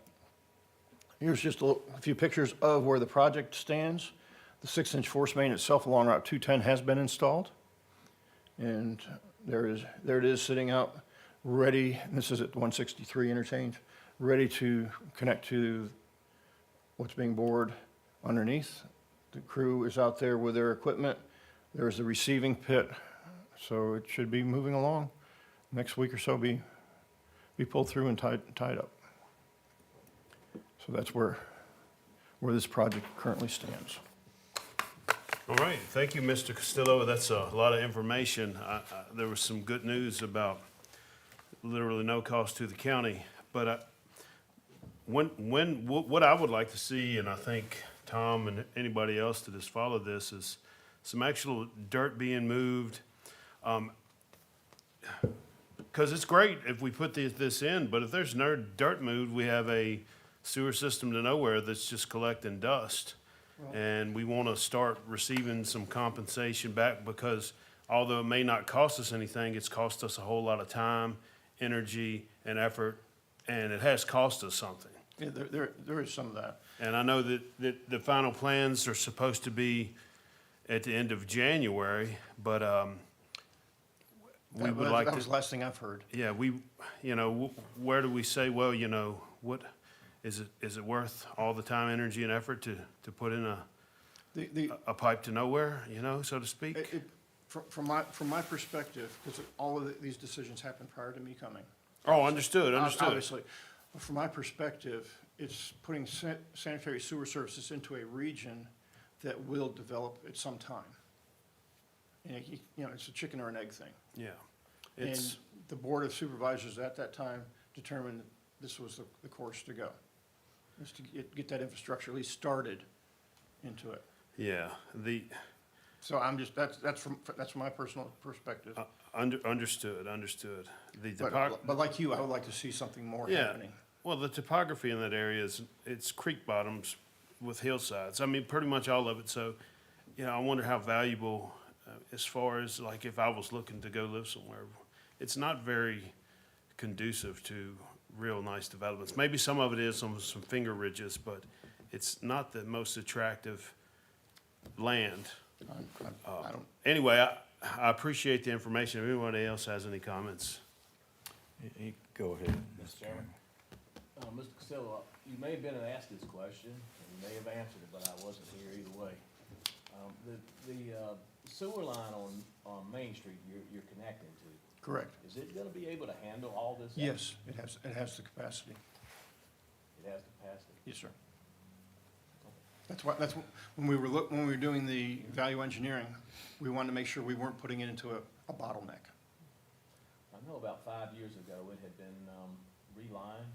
Here's just a few pictures of where the project stands. The 6-inch force main itself along Route 210 has been installed. And there it is sitting out ready, and this is at the 163 interchange, ready to connect to what's being bored underneath. The crew is out there with their equipment. There's the receiving pit, so it should be moving along. Next week or so, be pulled through and tied up. So that's where this project currently stands. All right, thank you, Mr. Castillo. That's a lot of information. There was some good news about literally no cost to the county. But what I would like to see, and I think Tom and anybody else that has followed this, is some actual dirt being moved. Because it's great if we put this in, but if there's no dirt moved, we have a sewer system to nowhere that's just collecting dust. And we want to start receiving some compensation back because although it may not cost us anything, it's cost us a whole lot of time, energy, and effort, and it has cost us something. Yeah, there is some of that. And I know that the final plans are supposed to be at the end of January, but we would like That was to, the last thing I've heard. yeah, where do we say, well, what, is it worth all the time, energy, and effort to put in a pipe to nowhere, so to speak? From my perspective, because all of these decisions happened prior to me coming. Oh, understood. Obviously, from my perspective, it's putting sanitary sewer services into a region that will develop at some time. And, it's a chicken or an egg thing. Yeah. And It's, the Board of Supervisors at that time determined this was the course to go, is to get that infrastructure at least started into it. yeah, So I'm just, that's from my personal perspective. understood. But like you, I would like to see something more Yeah, happening. well, the topography in that area it's creek bottoms with hillsides. I mean, pretty much all of it. So, I wonder how valuable, as far as like if I was looking to go live somewhere, it's not very conducive to real nice developments. Maybe some of it is some finger ridges, but it's not the most attractive land. I don't, Anyway, I appreciate the information. If anybody else has any comments? Go ahead, Mr. Mr. Chairman. Mr. Castillo, you may have been asked this question, and you may have answered it, but I wasn't here either way. The sewer line on Main Street you're connecting to, correct. is it gonna be able to handle all this? Yes, it has the capacity. It has capacity? Yes, sir. When we were doing the value engineering, we wanted to make sure we weren't putting it into a bottleneck. I know about 5 years ago, it had been relined.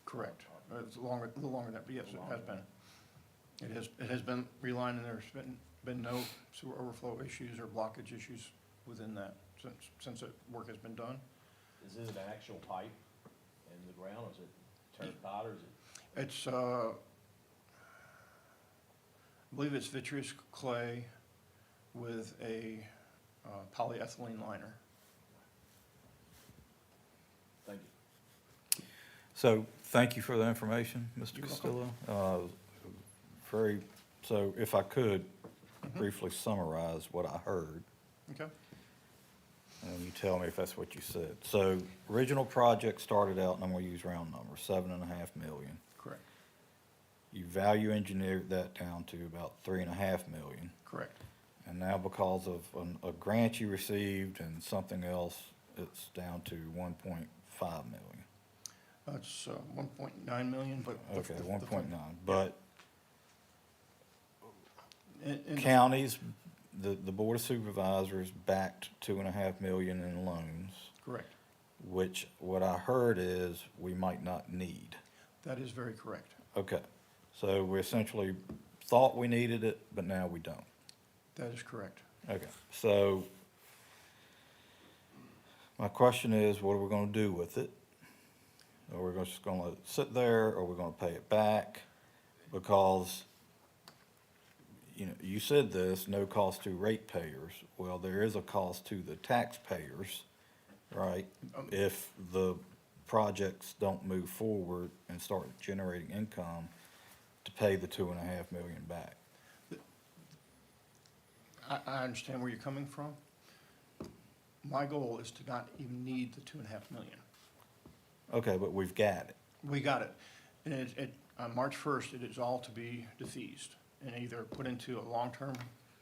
Correct. It's a little longer than that, but yes, it has been. It has been relined, and there's been no sewer overflow issues or blockage issues within that since the work has been done. Is it an actual pipe in the ground, or is it turned pot, or is it? It's, I believe it's vitreous clay with a polyethylene liner. Thank you. So, thank you for the information, Mr. Castillo. So if I could briefly summarize what I heard, Okay? and you tell me if that's what you said. So, original project started out, and I'm gonna use round numbers, 7.5 million. Correct. You value engineered that down to about 3.5 million. Correct. And now because of a grant you received and something else, it's down to 1.5 million. That's 1.9 million, but. Okay, 1.9, but and- counties, the Board of Supervisors backed 2.5 million in loans, Correct. which what I heard is we might not need. That is very correct. Okay, so we essentially thought we needed it, but now we don't. That is correct. Okay, so my question is, what are we gonna do with it? Are we just gonna let it sit there, or are we gonna pay it back? Because, you said this, no cost to ratepayers. Well, there is a cost to the taxpayers, right? If the projects don't move forward and start generating income to pay the 2.5 million back. I understand where you're coming from. My goal is to not even need the 2.5 million. Okay, but we've got it. We got it. And on March 1st, it is all to be defeased and either put into a long-term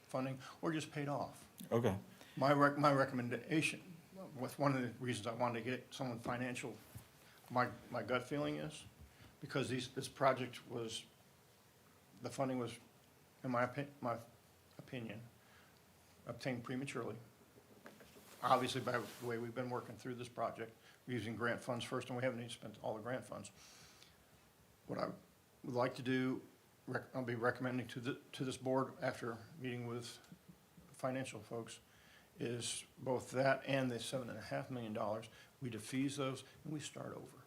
funding or just paid off. Okay, My recommendation, with one of the reasons I wanted to get someone financial, my gut feeling is, because this project was, the funding was, in my opinion, obtained prematurely. Obviously, by the way we've been working through this project, we're using grant funds first, and we haven't even spent all the grant funds. What I would like to do, I'll be recommending to this board after meeting with financial folks, is both that and the $7.5 million. We defease those and we start over.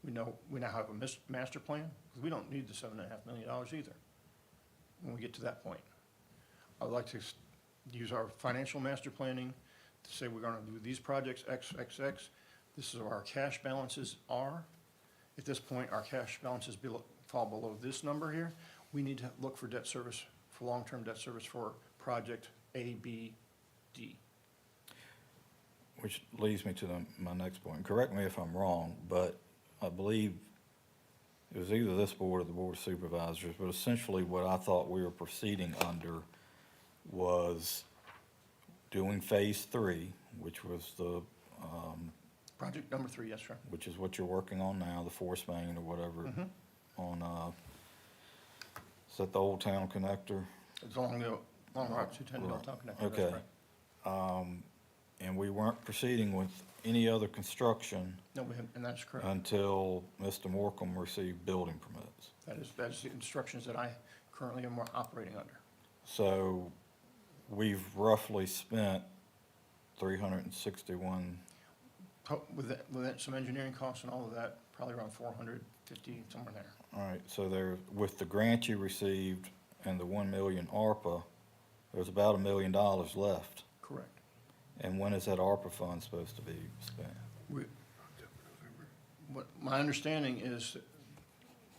We now have a master plan, because we don't need the $7.5 million either when we get to that point. I'd like to use our financial master planning to say we're gonna do these projects, X, X, X. This is where our cash balances are. At this point, our cash balances fall below this number here. We need to look for debt service, for long-term debt service for project A, B, D. Which leads me to my next point. Correct me if I'm wrong, but I believe it was either this board or the Board of Supervisors, but essentially what I thought we were proceeding under was doing phase 3, which was Project number 3, yes, sir. which is what you're working on now, the force main or whatever, on, is that the Old Town Connector? It's along Route 210 Milltown Connector, that's Okay. right. And we weren't proceeding with any other construction No, and that's correct. until Mr. Morcom received building permits. That is the instructions that I currently am operating under. So we've roughly spent 361, With that, some engineering costs and all of that, probably around 450, somewhere there. all right, so there, with the grant you received and the 1 million ARPA, there's about $1 million left. Correct. And when is that ARPA fund supposed to be spent? What my understanding is that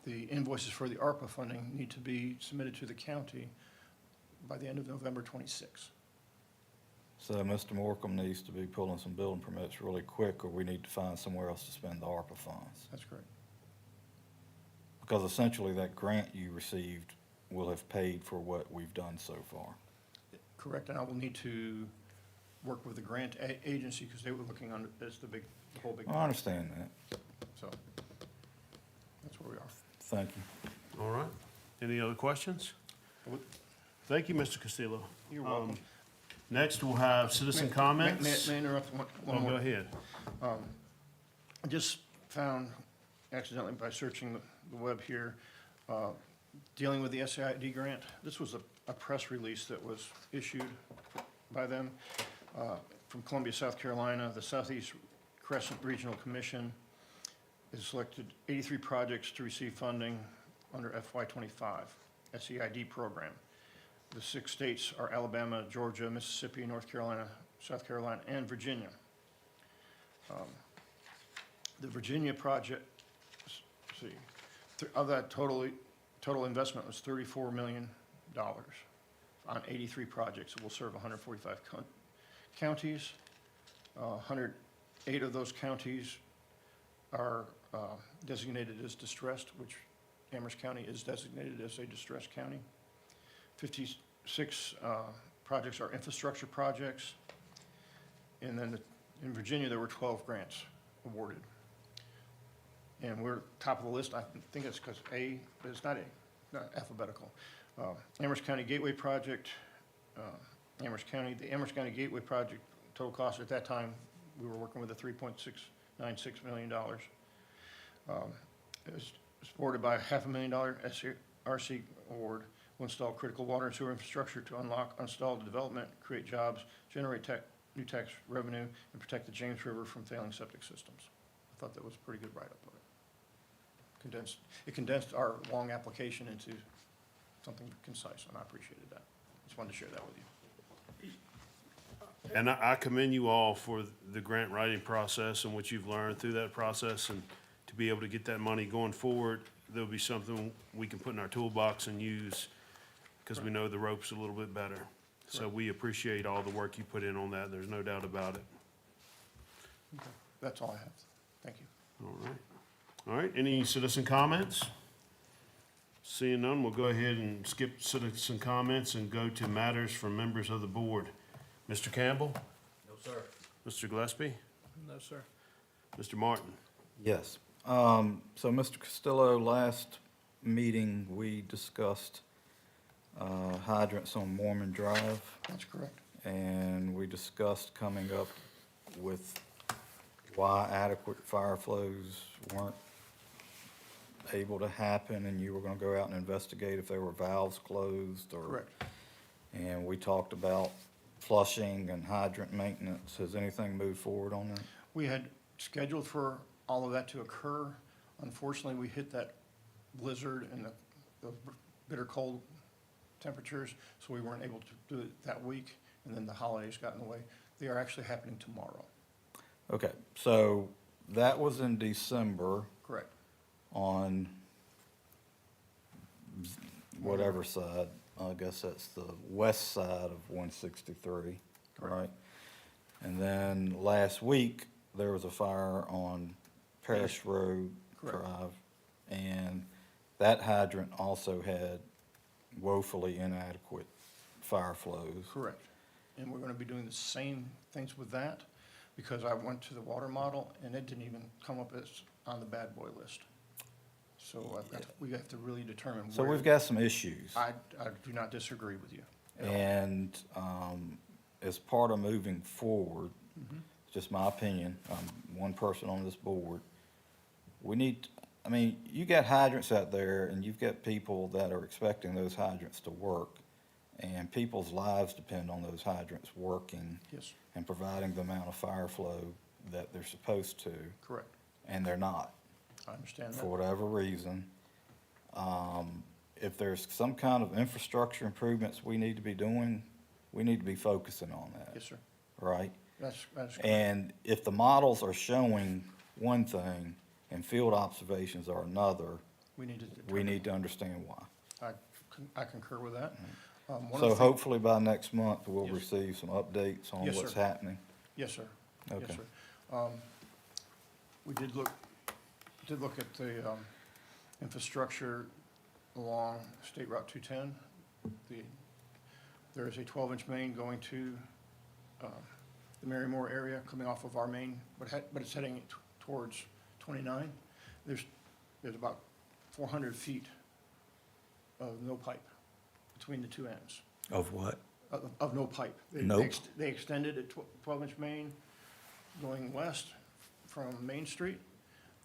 the invoices for the ARPA funding need to be submitted to the county by the end of November 26. So Mr. Morcom needs to be pulling some building permits really quick, or we need to find somewhere else to spend the ARPA funds. That's correct. Because essentially that grant you received will have paid for what we've done so far. Correct, and I will need to work with the grant agency, because they were looking under, as the whole big. Well, I understand that. So, that's where we are. Thank you. All right. Any other questions? Thank you, Mr. Castillo. You're welcome. Next, we'll have citizen comments. May I interrupt one Oh, more? go ahead. I just found accidentally by searching the web here, dealing with the SAID grant. This was a press release that was issued by them from Columbia, South Carolina. The Southeast Crescent Regional Commission has selected 83 projects to receive funding under FY25 SAID program. The 6 states are Alabama, Georgia, Mississippi, North Carolina, South Carolina, and Virginia. The Virginia project, let's see, of that total investment was $34 million on 83 projects. It will serve 145 counties. 108 of those counties are designated as distressed, which Amherst County is designated as a distressed county. 56 projects are infrastructure projects. And then in Virginia, there were 12 grants awarded. And we're top of the list. I think it's because A, but it's not A, not alphabetical. Amherst County Gateway Project, the Amherst County Gateway Project, total cost at that time, we were working with a $3.696 million. It was supported by a $500,000 SRC award. Will install critical water and sewer infrastructure to unlock unstalled development, create jobs, generate new tax revenue, and protect the James River from failing septic systems. I thought that was a pretty good write-up of it. It condensed our long application into something concise, and I appreciated that. Just wanted to share that with you. And I commend you all for the grant writing process and what you've learned through that process, and to be able to get that money going forward, there'll be something we can put in our toolbox and use, because we know the ropes a little bit better. So we appreciate all the work you put in on that, there's no doubt about it. Okay. That's all I have. Thank you. All right. All right, any citizen comments? Seeing none, we'll go ahead and skip citizen comments and go to matters from members of the board. Mr. Campbell? No, sir. Mr. Gillespie? No, sir. Mr. Martin? Yes. So, Mr. Castillo, last meeting, we discussed hydrants on Mormon Drive, That's correct. and we discussed coming up with why adequate fire flows weren't able to happen, and you were gonna go out and investigate if there were valves closed or. Correct. And we talked about flushing and hydrant maintenance. Has anything moved forward on that? We had scheduled for all of that to occur. Unfortunately, we hit that blizzard and the bitter cold temperatures, so we weren't able to do it that week, and then the holidays got in the way. They are actually happening tomorrow. Okay, so that was in December Correct. on whatever side. I guess that's the west side of 163, Correct. right? And then last week, there was a fire on Parish Road Correct. Drive, and that hydrant also had woefully inadequate fire flows. Correct. And we're gonna be doing the same things with that, because I went to the water model, and it didn't even come up as on the bad boy list. So we have to really determine where. So we've got some issues. I do not disagree with you at all. And as part of moving forward, just my opinion, I'm one person on this board, we need, I mean, you got hydrants out there and you've got people that are expecting those hydrants to work, and people's lives depend on those hydrants working Yes, and providing the amount of fire flow that they're supposed to, correct. and they're not, I understand for that. whatever reason. If there's some kind of infrastructure improvements we need to be doing, we need to be focusing on that, Yes, sir. right? That's correct. And if the models are showing one thing and field observations are another, We need to we determine. need to understand why. I concur with that. One of the So thing- hopefully by next month, we'll Yes. receive some updates on Yes, what's sir. happening. Yes, sir. Yes, Okay. sir. We did look at the infrastructure along State Route 210. There is a 12-inch main going to the Marymore area, coming off of our main, but it's heading towards 29. There's about 400 feet of no pipe between the two ends. Of what? Of no pipe. Nope. They extended a 12-inch main going west from Main Street.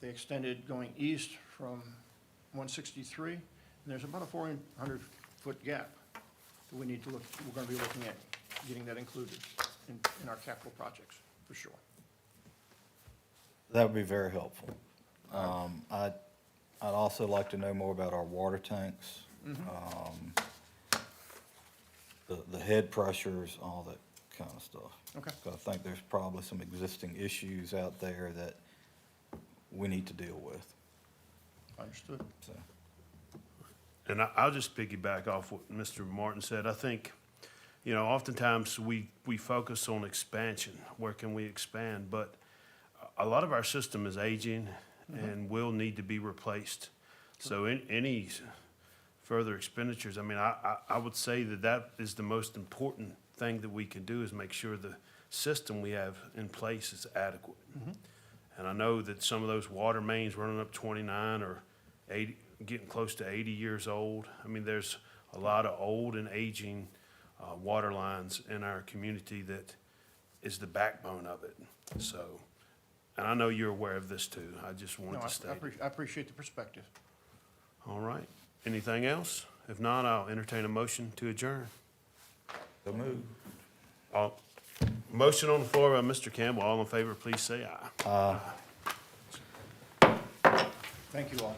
They extended going east from 163, and there's about a 400-foot gap that we need to look, we're gonna be looking at getting that included in our capital projects, for sure. That would be very helpful. I'd also like to know more about our water tanks. The head pressures, all that kind of stuff. Okay. So I think there's probably some existing issues out there that we need to deal with, Understood. so. And I'll just piggyback off what Mr. Martin said. I think, you know, oftentimes we focus on expansion. Where can we expand? But a lot of our system is aging and will need to be replaced. So any further expenditures, I mean, I would say that is the most important thing that we can do, is make sure the system we have in place is adequate. And I know that some of those water mains running up 29 or 80, getting close to 80 years old. I mean, there's a lot of old and aging water lines in our community that is the backbone of it. So, and I know you're aware of this too. I just No, wanted to state it. I appreciate the perspective. All right. Anything else? If not, I'll entertain a motion to adjourn. So move. Motion on the floor by Mr. Campbell. All in favor, please say aye. Thank you all.